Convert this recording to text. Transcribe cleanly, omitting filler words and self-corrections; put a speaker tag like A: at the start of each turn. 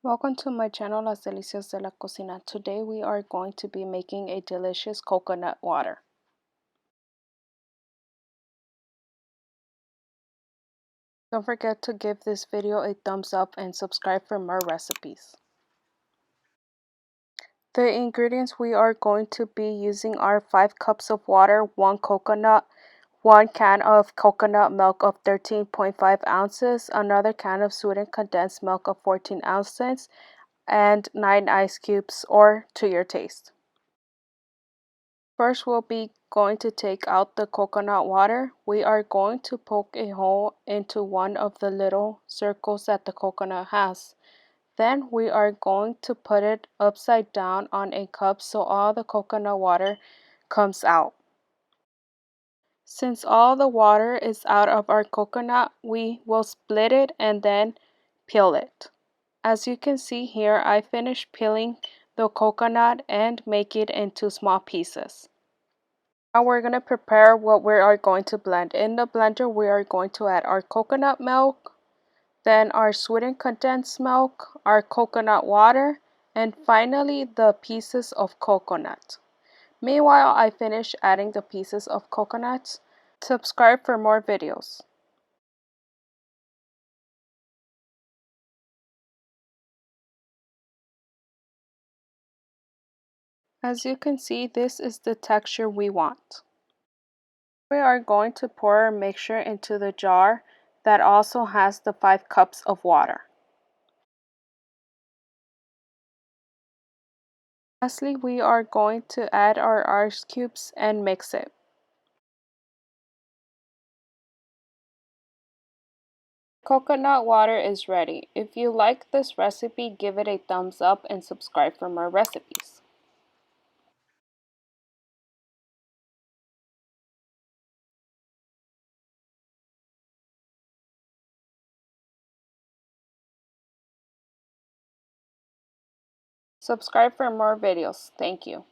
A: Welcome to my channel, Las Delicias de la Cocina. Today we are going to be making a delicious coconut water. Don't forget to give this video a thumbs up and subscribe for more recipes. The ingredients we are going to be using are 5 cups of water, 1 coconut, 1 can of coconut milk of 13.5 ounces, another can of sweetened condensed milk of 14 ounces, and 9 ice cubes or to your taste. First, we'll be going to take out the coconut water. We are going to poke a hole into one of the little circles that the coconut has. Then we are going to put it upside down on a cup so all the coconut water comes out. Since all the water is out of our coconut, we will split it and then peel it. As you can see here, I finished peeling the coconut and make it into small pieces. Now we're going to prepare what we are going to blend. In the blender, we are going to add our coconut milk, then our sweetened condensed milk, our coconut water, and finally the pieces of coconut. Meanwhile, I finish adding the pieces of coconut. Subscribe for more videos. As you can see, this is the texture we want. We are going to pour our mixture into the jar that also has the 5 cups of water. Lastly, we are going to add our ice cubes and mix it. Coconut water is ready. If you like this recipe, give it a thumbs up and subscribe for more recipes. Subscribe for more videos. Thank you.